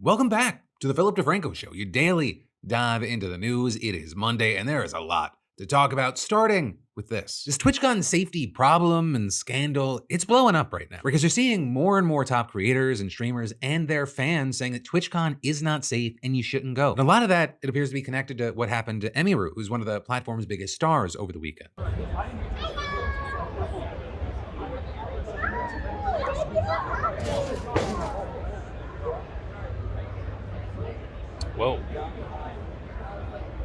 Welcome back to the Philip DeFranco Show, your daily dive into the news. It is Monday, and there is a lot to talk about, starting with this. This TwitchCon safety problem and scandal, it's blowing up right now because you're seeing more and more top creators and streamers and their fans saying that TwitchCon is not safe and you shouldn't go. And a lot of that, it appears to be connected to what happened to Emiru, who's one of the platform's biggest stars over the weekend. Whoa.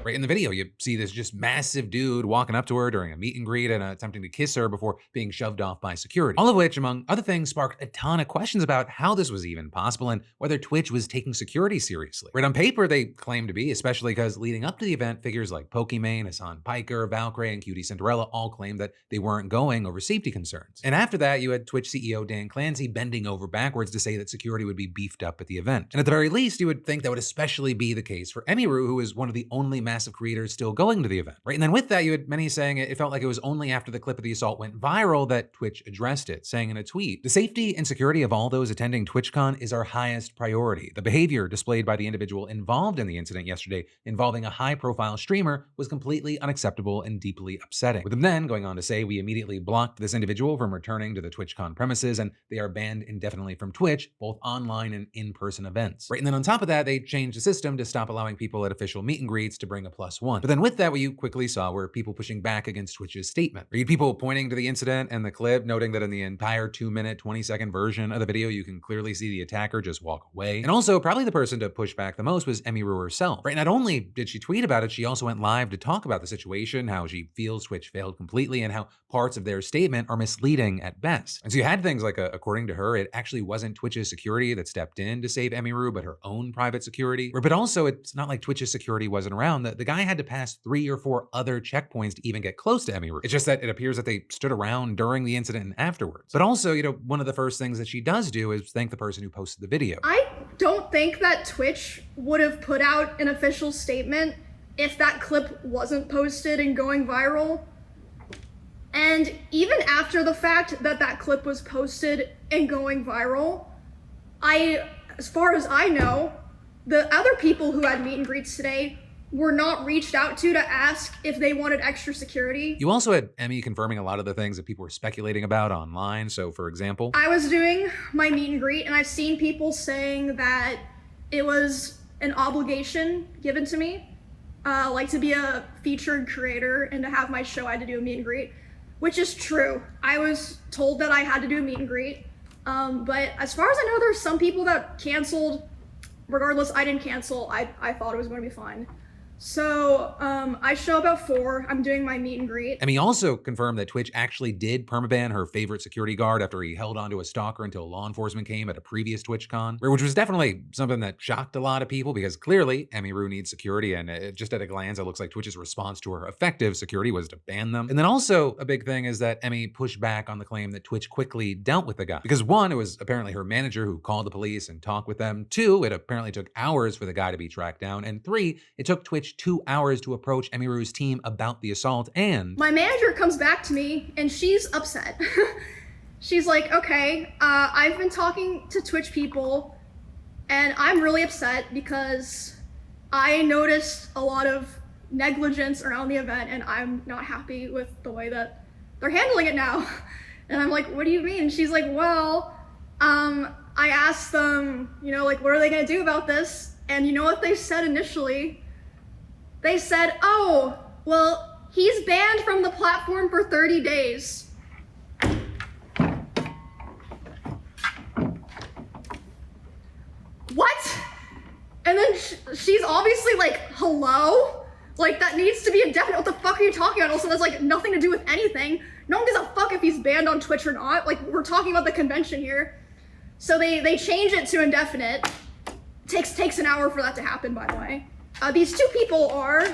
Right in the video, you see this just massive dude walking up to her during a meet and greet and attempting to kiss her before being shoved off by security. All of which, among other things, sparked a ton of questions about how this was even possible and whether Twitch was taking security seriously. Right on paper, they claim to be, especially because leading up to the event, figures like Pokimane, Hassan Piker, Valkyrie, and Cutie Cinderella all claimed that they weren't going over safety concerns. And after that, you had Twitch CEO Dan Clancy bending over backwards to say that security would be beefed up at the event. And at the very least, you would think that would especially be the case for Emiru, who is one of the only massive creators still going to the event, right? And then with that, you had many saying it felt like it was only after the clip of the assault went viral that Twitch addressed it, saying in a tweet, "The safety and security of all those attending TwitchCon is our highest priority. The behavior displayed by the individual involved in the incident yesterday involving a high-profile streamer was completely unacceptable and deeply upsetting." With them then going on to say, "We immediately blocked this individual from returning to the TwitchCon premises, and they are banned indefinitely from Twitch, both online and in-person events." Right, and then on top of that, they changed the system to stop allowing people at official meet and greets to bring a +1. But then with that, what you quickly saw were people pushing back against Twitch's statement. You had people pointing to the incident and the clip, noting that in the entire 2-minute, 20-second version of the video, you can clearly see the attacker just walk away. And also, probably the person to push back the most was Emiru herself. Right, not only did she tweet about it, she also went live to talk about the situation, how she feels Twitch failed completely, and how parts of their statement are misleading at best. And so you had things like, according to her, it actually wasn't Twitch's security that stepped in to save Emiru, but her own private security. But also, it's not like Twitch's security wasn't around. The guy had to pass 3 or 4 other checkpoints to even get close to Emiru. It's just that it appears that they stood around during the incident and afterwards. But also, one of the first things that she does do is thank the person who posted the video. I don't think that Twitch would have put out an official statement if that clip wasn't posted and going viral. And even after the fact that that clip was posted and going viral, as far as I know, the other people who had meet and greets today were not reached out to ask if they wanted extra security. You also had Emmy confirming a lot of the things that people were speculating about online. So for example, I was doing my meet and greet and I've seen people saying that it was an obligation given to me, like to be a featured creator and to have my show, I had to do a meet and greet, which is true. I was told that I had to do a meet and greet. But as far as I know, there's some people that canceled. Regardless, I didn't cancel. I thought it was going to be fine. So I show up at 4, I'm doing my meet and greet. And he also confirmed that Twitch actually did permaban her favorite security guard after he held onto a stalker until law enforcement came at a previous TwitchCon, which was definitely something that shocked a lot of people because clearly Emiru needs security, and just at a glance, it looks like Twitch's response to her effective security was to ban them. And then also a big thing is that Emmy pushed back on the claim that Twitch quickly dealt with the guy. Because 1, it was apparently her manager who called the police and talked with them. 2, it apparently took hours for the guy to be tracked down. And 3, it took Twitch 2 hours to approach Emiru's team about the assault. And my manager comes back to me and she's upset. She's like, "Okay, I've been talking to Twitch people and I'm really upset because I noticed a lot of negligence around the event and I'm not happy with the way that they're handling it now." And I'm like, "What do you mean?" She's like, "Well, I asked them, like, what are they gonna do about this? And you know what they said initially? They said, oh, well, he's banned from the platform for 30 days. What? And then she's obviously like, hello? Like, that needs to be indefinite. What the fuck are you talking about? Also, that's like nothing to do with anything. No one gives a fuck if he's banned on Twitch or not. Like, we're talking about the convention here. So they change it to indefinite. Takes an hour for that to happen, by the way. These 2 people are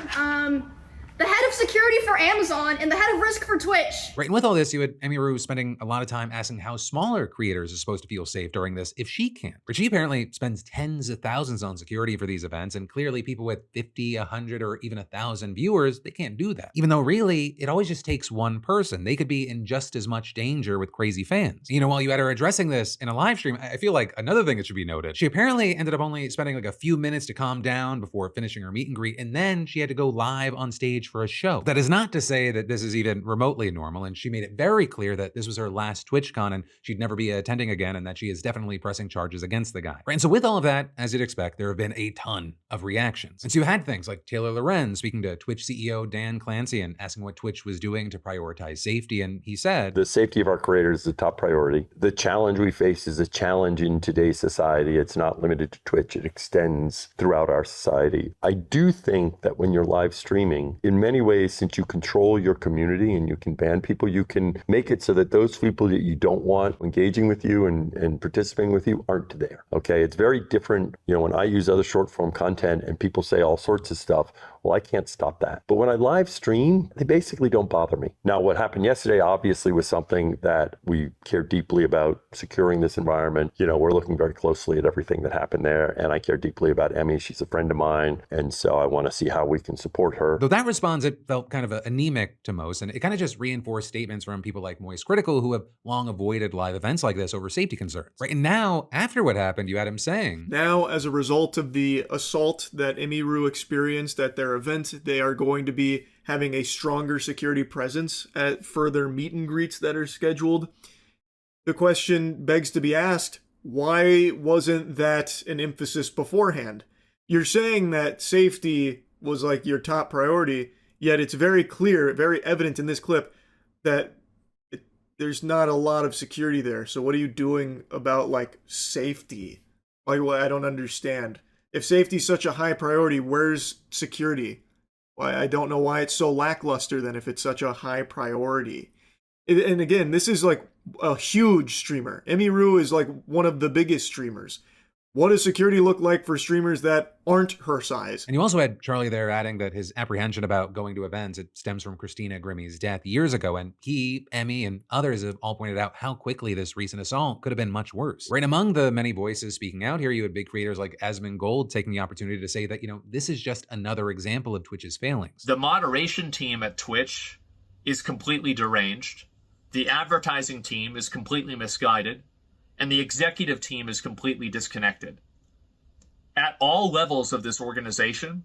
the head of security for Amazon and the head of risk for Twitch. Right, and with all this, you had Emiru spending a lot of time asking how smaller creators are supposed to feel safe during this if she can't. But she apparently spends tens of thousands on security for these events, and clearly people with 50, 100, or even 1,000 viewers, they can't do that. Even though really, it always just takes one person. They could be in just as much danger with crazy fans. You know, while you had her addressing this in a live stream, I feel like another thing that should be noted, she apparently ended up only spending like a few minutes to calm down before finishing her meet and greet, and then she had to go live on stage for a show. That is not to say that this is even remotely normal, and she made it very clear that this was her last TwitchCon and she'd never be attending again, and that she is definitely pressing charges against the guy. Right, and so with all of that, as you'd expect, there have been a ton of reactions. And so you had things like Taylor Lorenz speaking to Twitch CEO Dan Clancy and asking what Twitch was doing to prioritize safety, and he said, "The safety of our creators is the top priority. The challenge we face is a challenge in today's society. It's not limited to Twitch. It extends throughout our society. I do think that when you're live streaming, in many ways, since you control your community and you can ban people, you can make it so that those people that you don't want engaging with you and participating with you aren't there. Okay, it's very different. You know, when I use other short form content and people say all sorts of stuff, well, I can't stop that. But when I live stream, they basically don't bother me. Now, what happened yesterday obviously was something that we care deeply about, securing this environment. You know, we're looking very closely at everything that happened there, and I care deeply about Emmy. She's a friend of mine, and so I want to see how we can support her. Though that response, it felt kind of anemic to most, and it kind of just reinforced statements from people like Moistcritikal, who have long avoided live events like this over safety concerns. Right, and now, after what happened, you had him saying, "Now, as a result of the assault that Emiru experienced at their event, they are going to be having a stronger security presence at further meet and greets that are scheduled." The question begs to be asked, why wasn't that an emphasis beforehand? You're saying that safety was like your top priority, yet it's very clear, very evident in this clip that there's not a lot of security there. So what are you doing about like safety? Like, well, I don't understand. If safety is such a high priority, where's security? Why, I don't know why it's so lackluster then if it's such a high priority. And again, this is like a huge streamer. Emiru is like one of the biggest streamers. What does security look like for streamers that aren't her size? And you also had Charlie there adding that his apprehension about going to events, it stems from Christina Grimmie's death years ago, and he, Emmy, and others have all pointed out how quickly this recent assault could have been much worse. Right, among the many voices speaking out here, you had big creators like Esmond Gold taking the opportunity to say that, you know, this is just another example of Twitch's failings. The moderation team at Twitch is completely deranged. The advertising team is completely misguided. And the executive team is completely disconnected. At all levels of this organization,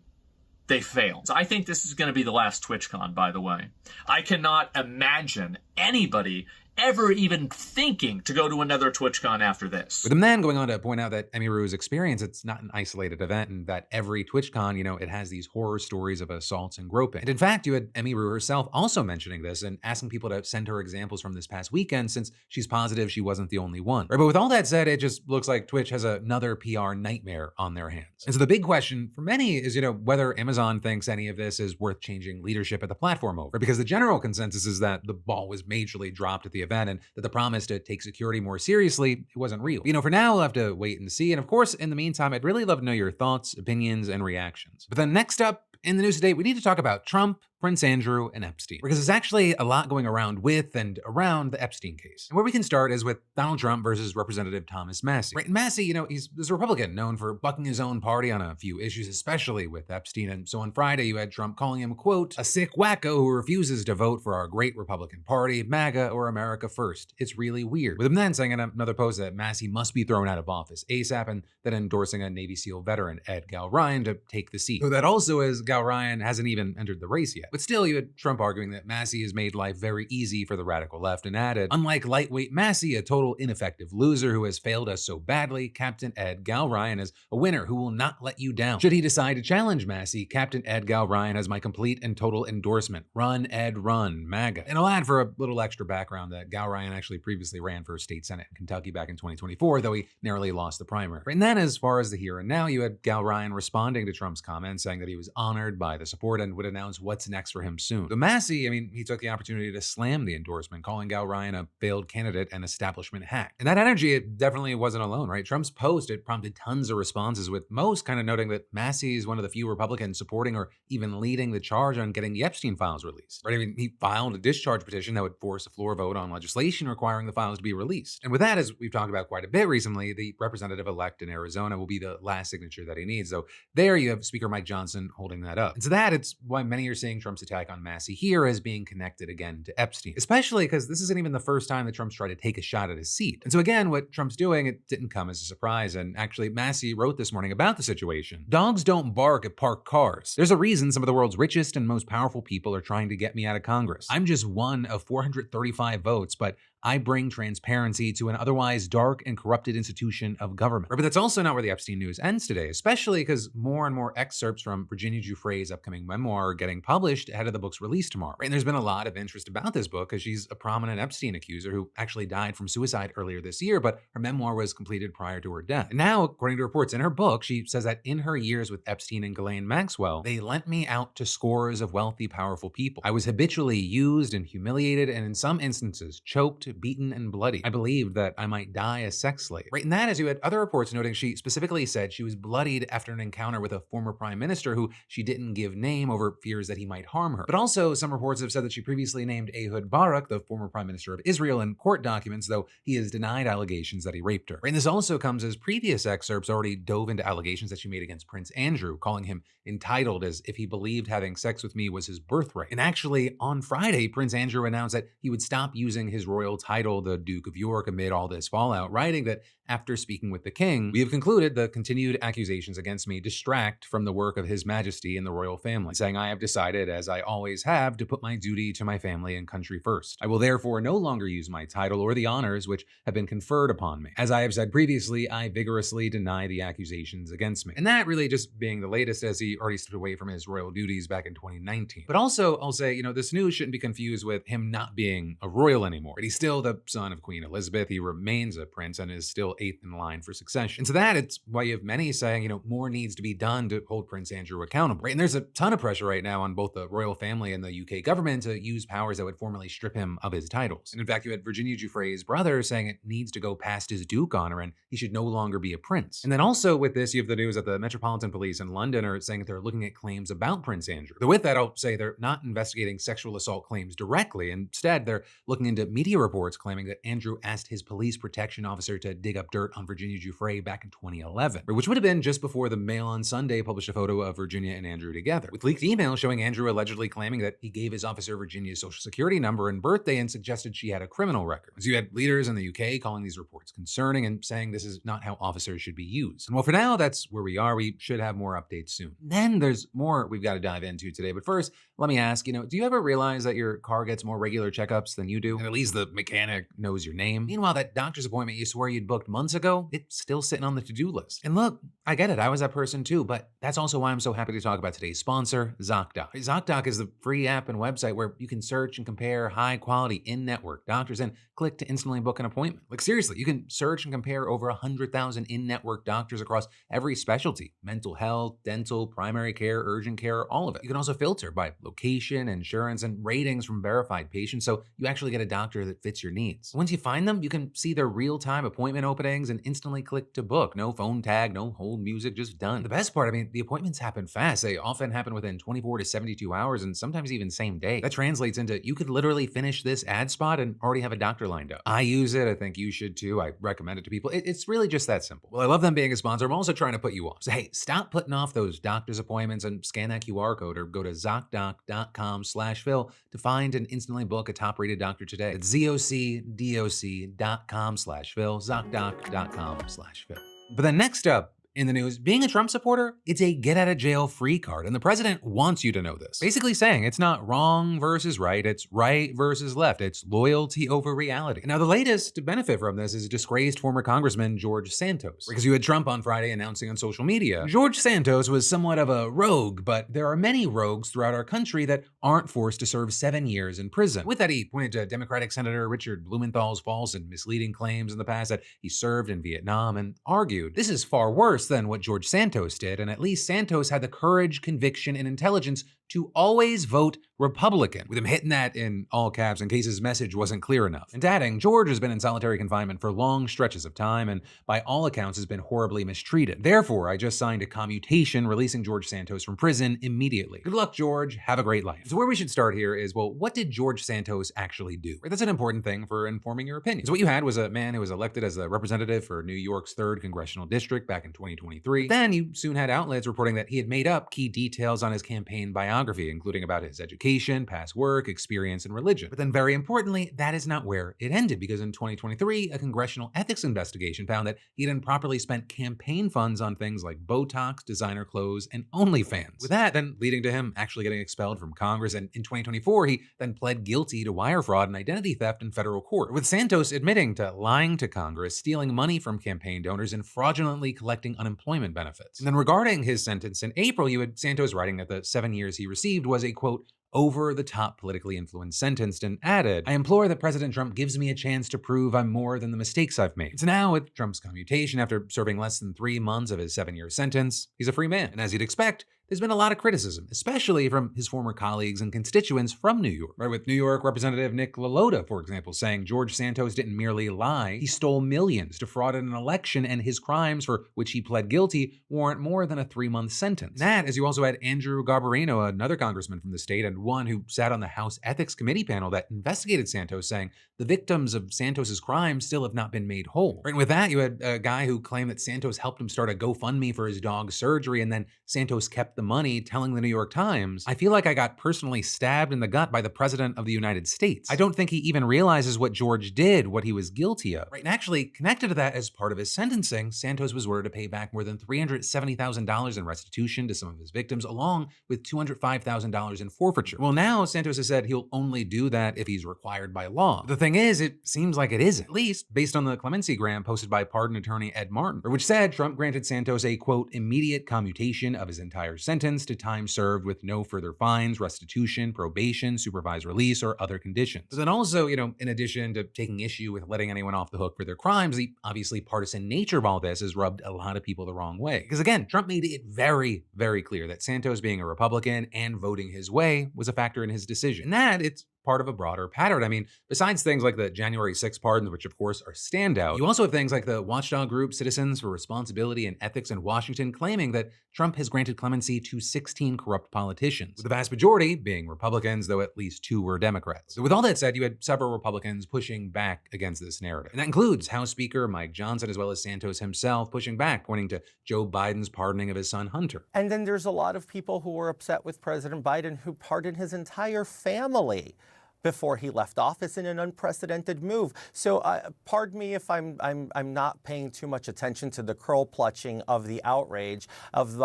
they failed. I think this is going to be the last TwitchCon, by the way. I cannot imagine anybody ever even thinking to go to another TwitchCon after this. With him then going on to point out that Emiru's experience, it's not an isolated event, and that every TwitchCon, you know, it has these horror stories of assaults and groping. And in fact, you had Emiru herself also mentioning this and asking people to send her examples from this past weekend, since she's positive she wasn't the only one. Right, but with all that said, it just looks like Twitch has another PR nightmare on their hands. And so the big question for many is, you know, whether Amazon thinks any of this is worth changing leadership at the platform over. Because the general consensus is that the ball was majorly dropped at the event, and that the promise to take security more seriously, it wasn't real. You know, for now, we'll have to wait and see. And of course, in the meantime, I'd really love to know your thoughts, opinions, and reactions. But then next up in the news today, we need to talk about Trump, Prince Andrew, and Epstein, because there's actually a lot going around with and around the Epstein case. And where we can start is with Donald Trump versus Representative Thomas Massie. Right, and Massie, you know, he's this Republican known for bucking his own party on a few issues, especially with Epstein. And so on Friday, you had Trump calling him, quote, a sick wacko who refuses to vote for our great Republican Party, MAGA or America First. It's really weird. With him then saying in another post that Massie must be thrown out of office ASAP, and then endorsing a Navy SEAL veteran, Ed Galryan, to take the seat. So that also is Galryan hasn't even entered the race yet. But still, you had Trump arguing that Massie has made life very easy for the radical left, and added, unlike lightweight Massie, a total ineffective loser who has failed us so badly, Captain Ed Galryan is a winner who will not let you down. Should he decide to challenge Massie, Captain Ed Galryan has my complete and total endorsement. Run, Ed, run, MAGA. And I'll add for a little extra background that Galryan actually previously ran for state senate in Kentucky back in 2024, though he narrowly lost the primary. And then as far as the here and now, you had Galryan responding to Trump's comments, saying that he was honored honored by the support and would announce what's next for him soon. The Massie, he took the opportunity to slam the endorsement, calling Gal Ryan a failed candidate and establishment hack. And that energy, it definitely wasn't alone, right? Trump's post, it prompted tons of responses, with most kind of noting that Massie is one of the few Republicans supporting or even leading the charge on getting the Epstein files released. Right? He filed a discharge petition that would force a floor vote on legislation requiring the files to be released. And with that, as we've talked about quite a bit recently, the representative-elect in Arizona will be the last signature that he needs. So there you have Speaker Mike Johnson holding that up. And so it's why many are seeing Trump's attack on Massie here as being connected again to Epstein, especially because this isn't even the first time that Trump's tried to take a shot at his seat. And so again, what Trump's doing, it didn't come as a surprise. And actually, Massie wrote this morning about the situation. Dogs don't bark at parked cars. There's a reason some of the world's richest and most powerful people are trying to get me out of Congress. I'm just one of 435 votes, but I bring transparency to an otherwise dark and corrupted institution of government. But that's also not where the Epstein news ends today, especially because more and more excerpts from Virginia Giuffre's upcoming memoir are getting published ahead of the book's release tomorrow. And there's been a lot of interest about this book because she's a prominent Epstein accuser who actually died from suicide earlier this year, but her memoir was completed prior to her death. And now, according to reports in her book, she says that in her years with Epstein and Ghislaine Maxwell, they lent me out to scores of wealthy, powerful people. I was habitually used and humiliated, and in some instances, choked, beaten, and bloody. I believed that I might die a sex slave. Right, and that, as you had other reports noting, she specifically said she was bloodied after an encounter with a former prime minister who she didn't give name over fears that he might harm her. But also, some reports have said that she previously named Ehud Barak, the former prime minister of Israel, in court documents, though he has denied allegations that he raped her. Right, and this also comes as previous excerpts already dove into allegations that she made against Prince Andrew, calling him entitled as if he believed having sex with me was his birthright. And actually, on Friday, Prince Andrew announced that he would stop using his royal title, the Duke of York, amid all this fallout, writing that after speaking with the king, we have concluded the continued accusations against me distract from the work of His Majesty and the royal family, saying I have decided, as I always have, to put my duty to my family and country first. I will therefore no longer use my title or the honors which have been conferred upon me. As I have said previously, I vigorously deny the accusations against me. And that really just being the latest, as he already stepped away from his royal duties back in 2019. But also, I'll say, this news shouldn't be confused with him not being a royal anymore. He's still the son of Queen Elizabeth. He remains a prince and is still eighth in line for succession. And so it's why you have many saying, more needs to be done to hold Prince Andrew accountable. Right? And there's a ton of pressure right now on both the royal family and the UK government to use powers that would formally strip him of his titles. And in fact, you had Virginia Giuffre's brother saying it needs to go past his Duke honor and he should no longer be a prince. And then also with this, you have the news that the Metropolitan Police in London are saying that they're looking at claims about Prince Andrew. Though with that, I'll say they're not investigating sexual assault claims directly. Instead, they're looking into media reports claiming that Andrew asked his police protection officer to dig up dirt on Virginia Giuffre back in 2011, which would have been just before the Mail on Sunday published a photo of Virginia and Andrew together, with leaked emails showing Andrew allegedly claiming that he gave his officer Virginia's social security number and birthday and suggested she had a criminal record. So you had leaders in the UK calling these reports concerning and saying this is not how officers should be used. And well, for now, that's where we are. We should have more updates soon. Then there's more we've got to dive into today. But first, let me ask, do you ever realize that your car gets more regular checkups than you do? And at least the mechanic knows your name. Meanwhile, that doctor's appointment you swore you'd booked months ago, it's still sitting on the to-do list. And look, I get it. I was that person too, but that's also why I'm so happy to talk about today's sponsor, Zocdoc. Zocdoc is the free app and website where you can search and compare high-quality in-network doctors and click to instantly book an appointment. Like seriously, you can search and compare over 100,000 in-network doctors across every specialty: mental health, dental, primary care, urgent care, all of it. You can also filter by location, insurance, and ratings from verified patients, so you actually get a doctor that fits your needs. Once you find them, you can see their real-time appointment openings and instantly click to book. No phone tag, no hold music, just done. The best part, the appointments happen fast. They often happen within 24 to 72 hours and sometimes even same day. That translates into you could literally finish this ad spot and already have a doctor lined up. I use it. I think you should too. I recommend it to people. It's really just that simple. Well, I love them being a sponsor. I'm also trying to put you on. So hey, stop putting off those doctor's appointments and scan that QR code or go to Zocdoc.com/Phil to find and instantly book a top-rated doctor today. It's ZocDoc.com/Phil, Zocdoc.com/Phil. But then next up in the news, being a Trump supporter, it's a get-out-of-jail-free card, and the president wants you to know this. Basically saying it's not wrong versus right, it's right versus left, it's loyalty over reality. Now, the latest to benefit from this is disgraced former Congressman George Santos, because you had Trump on Friday announcing on social media, George Santos was somewhat of a rogue, but there are many rogues throughout our country that aren't forced to serve 7 years in prison. With that, he pointed to Democratic Senator Richard Blumenthal's false and misleading claims in the past that he served in Vietnam and argued, this is far worse worse than what George Santos did, and at least Santos had the courage, conviction, and intelligence to always vote Republican, with him hitting that in all caps in case his message wasn't clear enough. And adding, George has been in solitary confinement for long stretches of time and by all accounts has been horribly mistreated. Therefore, I just signed a commutation releasing George Santos from prison immediately. Good luck, George. Have a great life. So where we should start here is, well, what did George Santos actually do? That's an important thing for informing your opinion. So what you had was a man who was elected as a representative for New York's 3rd Congressional District back in 2023. Then you soon had outlets reporting that he had made up key details on his campaign biography, including about his education, past work, experience, and religion. But then very importantly, that is not where it ended, because in 2023, a congressional ethics investigation found that he had improperly spent campaign funds on things like Botox, designer clothes, and OnlyFans. With that then leading to him actually getting expelled from Congress, and in 2024, he then pled guilty to wire fraud and identity theft in federal court, with Santos admitting to lying to Congress, stealing money from campaign donors, and fraudulently collecting unemployment benefits. And then regarding his sentence in April, you had Santos writing that the 7 years he received was a, quote, over-the-top politically influenced sentence, and added, I implore that President Trump gives me a chance to prove I'm more than the mistakes I've made. So now, with Trump's commutation after serving less than 3 months of his 7-year sentence, he's a free man. And as you'd expect, there's been a lot of criticism, especially from his former colleagues and constituents from New York. Right, with New York Representative Nick LaLota, for example, saying George Santos didn't merely lie, he stole millions, defrauded an election, and his crimes for which he pled guilty warrant more than a 3-month sentence. That, as you also had Andrew Garbarino, another congressman from the state and one who sat on the House Ethics Committee panel that investigated Santos, saying the victims of Santos's crimes still have not been made whole. Right, and with that, you had a guy who claimed that Santos helped him start a GoFundMe for his dog's surgery, and then Santos kept the money, telling the New York Times, I feel like I got personally stabbed in the gut by the President of the United States. I don't think he even realizes what George did, what he was guilty of. Right, and actually, connected to that as part of his sentencing, Santos was ordered to pay back more than $370,000 in restitution to some of his victims, along with $205,000 in forfeiture. Well, now Santos has said he'll only do that if he's required by law. The thing is, it seems like it isn't, at least based on the clemency grant posted by pardon attorney Ed Martin, which said Trump granted Santos a, quote, immediate commutation of his entire sentence to time served with no further fines, restitution, probation, supervised release, or other conditions. But then also, in addition to taking issue with letting anyone off the hook for their crimes, the obviously partisan nature of all this has rubbed a lot of people the wrong way. Because again, Trump made it very, very clear that Santos being a Republican and voting his way was a factor in his decision. And that it's part of a broader pattern. I mean, besides things like the January 6 pardons, which of course are standout, you also have things like the watchdog group Citizens for Responsibility and Ethics in Washington claiming that Trump has granted clemency to 16 corrupt politicians, with the vast majority being Republicans, though at least 2 were Democrats. So with all that said, you had several Republicans pushing back against this narrative. And that includes House Speaker Mike Johnson, as well as Santos himself, pushing back, pointing to Joe Biden's pardoning of his son Hunter. And then there's a lot of people who were upset with President Biden who pardoned his entire family before he left office in an unprecedented move. So pardon me if I'm not paying too much attention to the curl clutching of the outrage of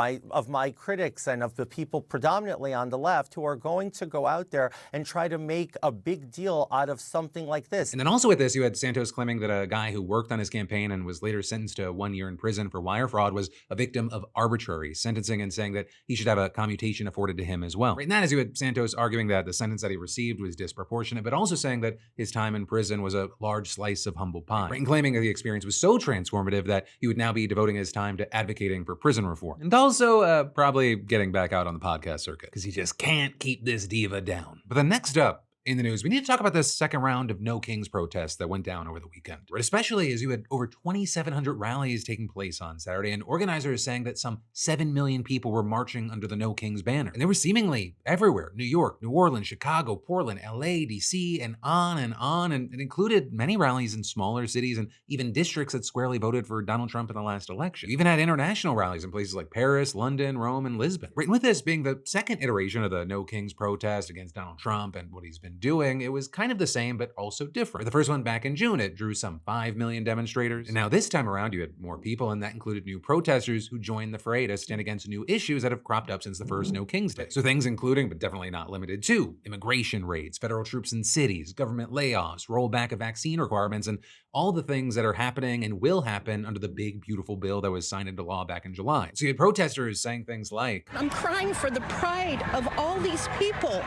my critics and of the people predominantly on the left who are going to go out there and try to make a big deal out of something like this. And then also with this, you had Santos claiming that a guy who worked on his campaign and was later sentenced to 1 year in prison for wire fraud was a victim of arbitrary sentencing, and saying that he should have a commutation afforded to him as well. Right, and that is, you had Santos arguing that the sentence that he received was disproportionate, but also saying that his time in prison was a large slice of humble pie, right, and claiming that the experience was so transformative that he would now be devoting his time to advocating for prison reform. And also probably getting back out on the podcast circuit, because he just can't keep this diva down. But then next up, in the news, we need to talk about this second round of No Kings protests that went down over the weekend, right? Especially as you had over 2,700 rallies taking place on Saturday, and organizers saying that some 7 million people were marching under the No Kings banner. And they were seemingly everywhere: New York, New Orleans, Chicago, Portland, LA, DC, and on. And it included many rallies in smaller cities and even districts that squarely voted for Donald Trump in the last election. We even had international rallies in places like Paris, London, Rome, and Lisbon. Right, and with this being the second iteration of the No Kings protest against Donald Trump and what he's been doing, it was kind of the same, but also different. The first one back in June, it drew some 5 million demonstrators. And now this time around, you had more people, and that included new protesters who joined the fray to stand against new issues that have cropped up since the first No Kings Day. So things including, but definitely not limited to, immigration raids, federal troops in cities, government layoffs, rollback of vaccine requirements, and all the things that are happening and will happen under the big, beautiful bill that was signed into law back in July. So you had protesters saying things like, I'm crying for the pride of all these people.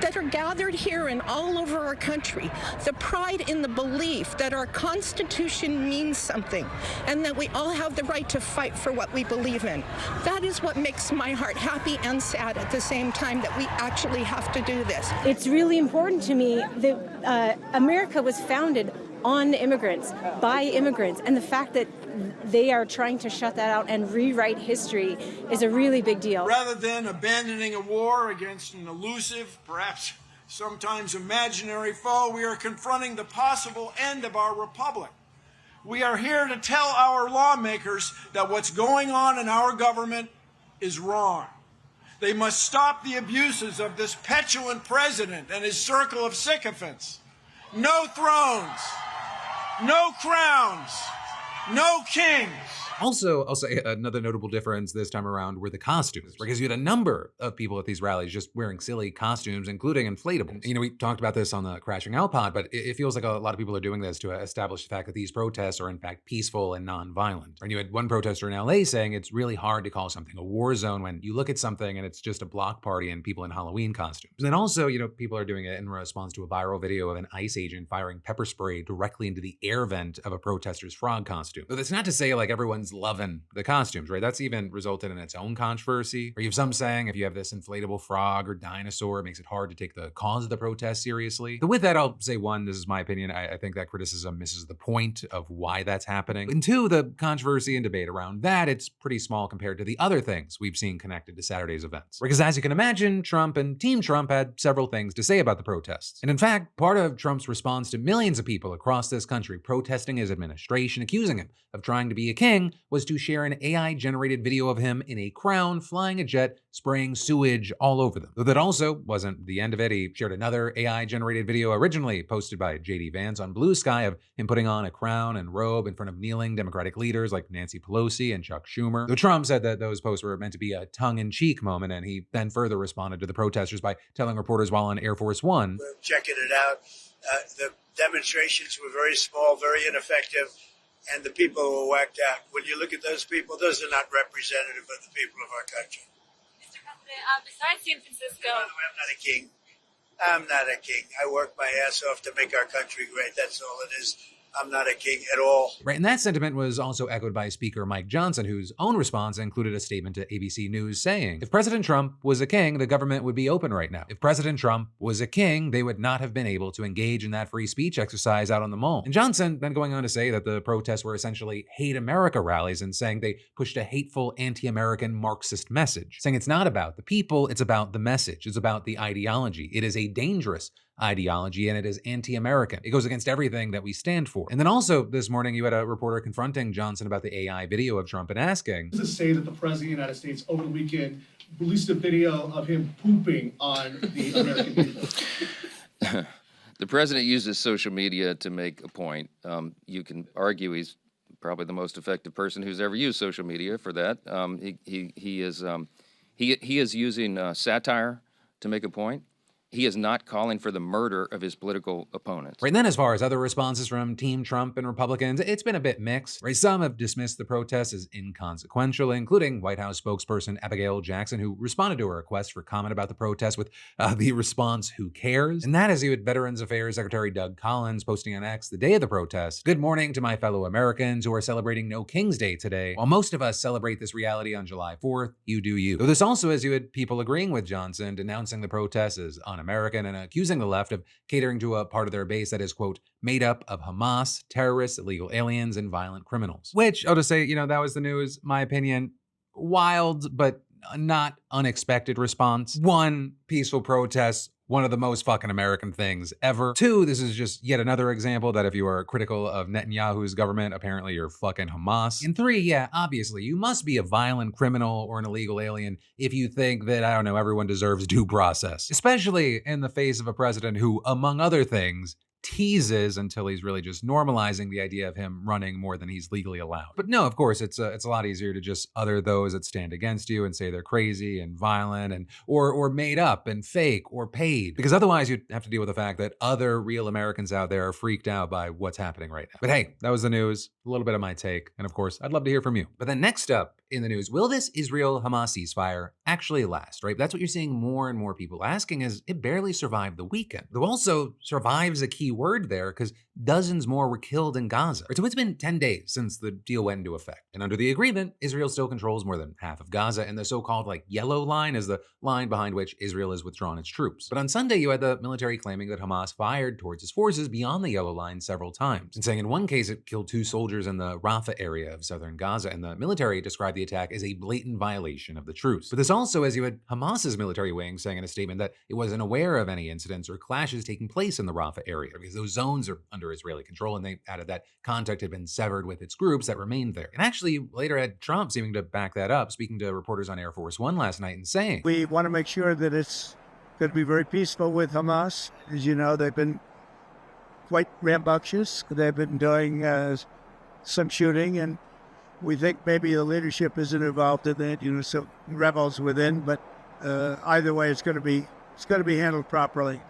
that are gathered here and all over our country, the pride in the belief that our Constitution means something and that we all have the right to fight for what we believe in. That is what makes my heart happy and sad at the same time, that we actually have to do this. It's really important to me that America was founded on immigrants, by immigrants, and the fact that they are trying to shut that out and rewrite history is a really big deal. Rather than abandoning a war against an elusive, perhaps sometimes imaginary foe, we are confronting the possible end of our republic. We are here to tell our lawmakers that what's going on in our government is wrong. They must stop the abuses of this petulant president and his circle of sycophants. No thrones, no crowns, no kings. Also, I'll say another notable difference this time around were the costumes, because you had a number of people at these rallies just wearing silly costumes, including inflatables. You know, we talked about this on the Crashing Out pod, but it feels like a lot of people are doing this to establish the fact that these protests are in fact peaceful and non-violent. And you had one protester in LA saying it's really hard to call something a war zone when you look at something and it's just a block party and people in Halloween costumes. And then also, you know, people are doing it in response to a viral video of an ICE agent firing pepper spray directly into the air vent of a protester's frog costume. But that's not to say like everyone's loving the costumes, right? That's even resulted in its own controversy. Or you have some saying if you have this inflatable frog or dinosaur, it makes it hard to take the cause of the protest seriously. But with that, I'll say one, this is my opinion, I think that criticism misses the point of why that's happening. And two, the controversy and debate around that, it's pretty small compared to the other things we've seen connected to Saturday's events. Because as you can imagine, Trump and Team Trump had several things to say about the protests. And in fact, part of Trump's response to millions of people across this country protesting his administration, accusing him of trying to be a king, was to share an AI-generated video of him in a crown, flying a jet, spraying sewage all over them. Though that also wasn't the end of it. He shared another AI-generated video originally posted by JD Vance on Blue Sky of him putting on a crown and robe in front of kneeling Democratic leaders like Nancy Pelosi and Chuck Schumer. Though Trump said that those posts were meant to be a tongue-in-cheek moment, and he then further responded to the protesters by telling reporters while on Air Force One, "We're checking it out. The demonstrations were very small, very ineffective, and the people were whacked out. When you look at those people, those are not representative of the people of our country." Mr. President, besides San Francisco... By the way, I'm not a king. I'm not a king. I work my ass off to make our country great. That's all it is. I'm not a king at all. Right, and that sentiment was also echoed by Speaker Mike Johnson, whose own response included a statement to ABC News saying, if President Trump was a king, the government would be open right now. If President Trump was a king, they would not have been able to engage in that free speech exercise out on the mall. And Johnson then going on to say that the protests were essentially hate America rallies and saying they pushed a hateful anti-American Marxist message, saying it's not about the people, it's about the message, it's about the ideology. It is a dangerous ideology and it is anti-American. It goes against everything that we stand for. And then also this morning, you had a reporter confronting Johnson about the AI video of Trump and asking, to say that the President of the United States over the weekend released a video of him pooping on the American people. The president uses social media to make a point. You can argue he's probably the most effective person who's ever used social media for that. He is using satire to make a point. He is not calling for the murder of his political opponents. Right, and then as far as other responses from Team Trump and Republicans, it's been a bit mixed. Right, some have dismissed the protests as inconsequential, including White House spokesperson Abigail Jackson, who responded to a request for comment about the protest with the response, "Who cares?" And that is you had Veterans Affairs Secretary Doug Collins posting on X the day of the protest, "Good morning to my fellow Americans who are celebrating No King's Day today. While most of us celebrate this reality on July 4th, you do you." Though this also is you had people agreeing with Johnson, denouncing the protests as un-American and accusing the left of catering to a part of their base that is, quote, made up of Hamas, terrorists, illegal aliens, and violent criminals. Which, I'll just say, you know, that was the news, my opinion, wild, but not unexpected response. One, peaceful protests, one of the most fucking American things ever. Two, this is just yet another example that if you are critical of Netanyahu's government, apparently you're fucking Hamas. And three, yeah, obviously, you must be a violent criminal or an illegal alien if you think that, I don't know, everyone deserves due process. Especially in the face of a president who, among other things, teases until he's really just normalizing the idea of him running more than he's legally allowed. But no, of course, it's a lot easier to just other those that stand against you and say they're crazy and violent and or made up and fake or paid, because otherwise you'd have to deal with the fact that other real Americans out there are freaked out by what's happening right now. But hey, that was the news, a little bit of my take, and of course, I'd love to hear from you. But then next up in the news, will this Israel-Hamas ceasefire actually last, right? That's what you're seeing more and more people asking, as it barely survived the weekend. Though also, survives a key word there, because dozens more were killed in Gaza. So it's been 10 days since the deal went into effect. And under the agreement, Israel still controls more than half of Gaza, and the so-called yellow line is the line behind which Israel has withdrawn its troops. But on Sunday, you had the military claiming that Hamas fired towards its forces beyond the yellow line several times, and saying in one case it killed 2 soldiers in the Rafah area of southern Gaza, and the military described the attack as a blatant violation of the truce. But this also, as you had Hamas's military wing saying in a statement that it wasn't aware of any incidents or clashes taking place in the Rafah area, because those zones are under Israeli control, and they added that contact had been severed with its groups that remained there. And actually later had Trump seeming to back that up, speaking to reporters on Air Force One last night and saying, "We want to make sure that it's going to be very peaceful with Hamas. As you know, they've been quite rambunctious. They've been doing some shooting, and we think maybe the leadership isn't involved in that, some rebels within, but either way, it's going to be handled properly.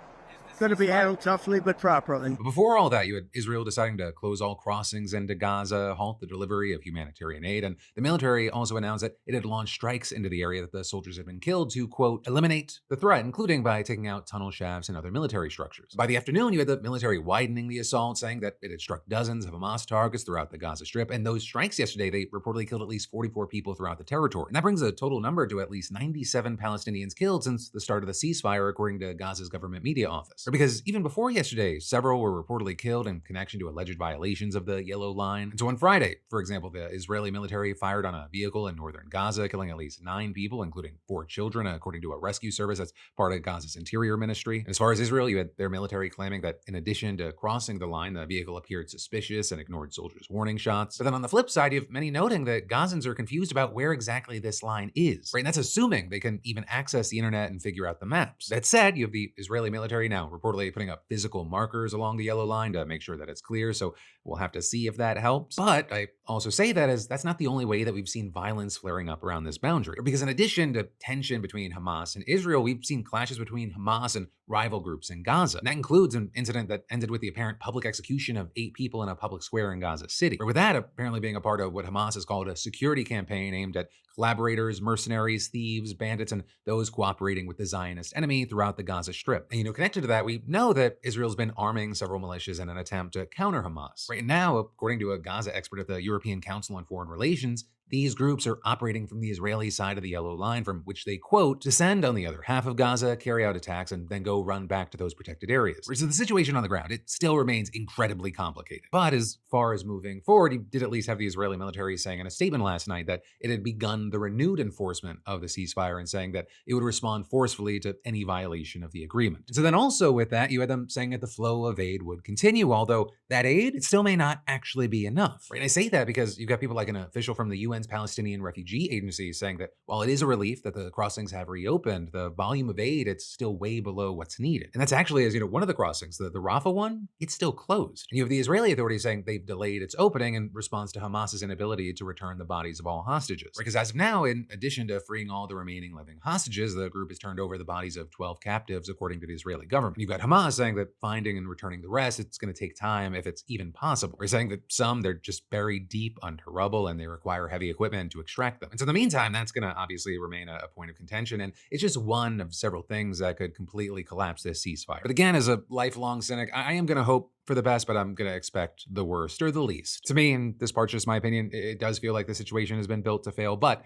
It's going to be handled toughly, but properly." But before all that, you had Israel deciding to close all crossings into Gaza, halt the delivery of humanitarian aid, and the military also announced that it had launched strikes into the area that the soldiers had been killed to, quote, eliminate the threat, including by taking out tunnel shafts and other military structures. By the afternoon, you had the military widening the assault, saying that it had struck dozens of Hamas targets throughout the Gaza Strip, and those strikes yesterday, they reportedly killed at least 44 people throughout the territory. And that brings the total number to at least 97 Palestinians killed since the start of the ceasefire, according to Gaza's government media office. Because even before yesterday, several were reportedly killed in connection to alleged violations of the yellow line. And so on Friday, for example, the Israeli military fired on a vehicle in northern Gaza, killing at least 9 people, including 4 children, according to a rescue service that's part of Gaza's interior ministry. And as far as Israel, you had their military claiming that in addition to crossing the line, the vehicle appeared suspicious and ignored soldiers' warning shots. But then on the flip side, you have many noting that Gazans are confused about where exactly this line is, right? And that's assuming they can even access the internet and figure out the maps. That said, you have the Israeli military now reportedly putting up physical markers along the yellow line to make sure that it's clear, so we'll have to see if that helps. But I also say that as that's not the only way that we've seen violence flaring up around this boundary, because in addition to tension between Hamas and Israel, we've seen clashes between Hamas and rival groups in Gaza. And that includes an incident that ended with the apparent public execution of 8 people in a public square in Gaza City. But with that apparently being a part of what Hamas has called a security campaign aimed at collaborators, mercenaries, thieves, bandits, and those cooperating with the Zionist enemy throughout the Gaza Strip. And connected to that, we know that Israel's been arming several militias in an attempt to counter Hamas. Right now, according to a Gaza expert at the European Council on Foreign Relations, these groups are operating from the Israeli side of the yellow line, from which they, quote, descend on the other half of Gaza, carry out attacks, and then go run back to those protected areas. So the situation on the ground, it still remains incredibly complicated. But as far as moving forward, you did at least have the Israeli military saying in a statement last night that it had begun the renewed enforcement of the ceasefire and saying that it would respond forcefully to any violation of the agreement. And so then also with that, you had them saying that the flow of aid would continue, although that aid, it still may not actually be enough. Right? And I say that because you've got people like an official from the UN's Palestinian Refugee Agency saying that while it is a relief that the crossings have reopened, the volume of aid, it's still way below what's needed. And that's actually, as one of the crossings, the Rafah one, it's still closed. And you have the Israeli authorities saying they've delayed its opening in response to Hamas's inability to return the bodies of all hostages. Because as of now, in addition to freeing all the remaining living hostages, the group has turned over the bodies of 12 captives, according to the Israeli government. You've got Hamas saying that finding and returning the rest, it's going to take time if it's even possible. They're saying that some, they're just buried deep under rubble and they require heavy equipment to extract them. And so in the meantime, that's going to obviously remain a point of contention, and it's just one of several things that could completely collapse this ceasefire. But again, as a lifelong cynic, I am going to hope for the best, but I'm going to expect the worst or the least. To me, and this part's just my opinion, it does feel like the situation has been built to fail, but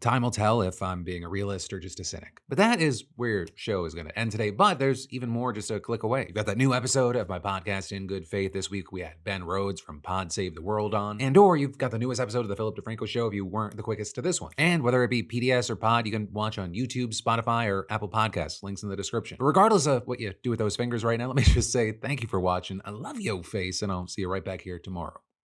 time will tell if I'm being a realist or just a cynic. But that is where your show is going to end today, but there's even more just a click away. You've got that new episode of my podcast, In Good Faith. This week, we had Ben Rhodes from Pod Save the World on, or you've got the newest episode of the Philip DeFranco Show if you weren't the quickest to this one. And whether it be PDS or Pod, you can watch on YouTube, Spotify, or Apple Podcasts. Links in the description. But regardless of what you do with those fingers right now, let me just say thank you for watching. I love yo face, and I'll see you right back here tomorrow.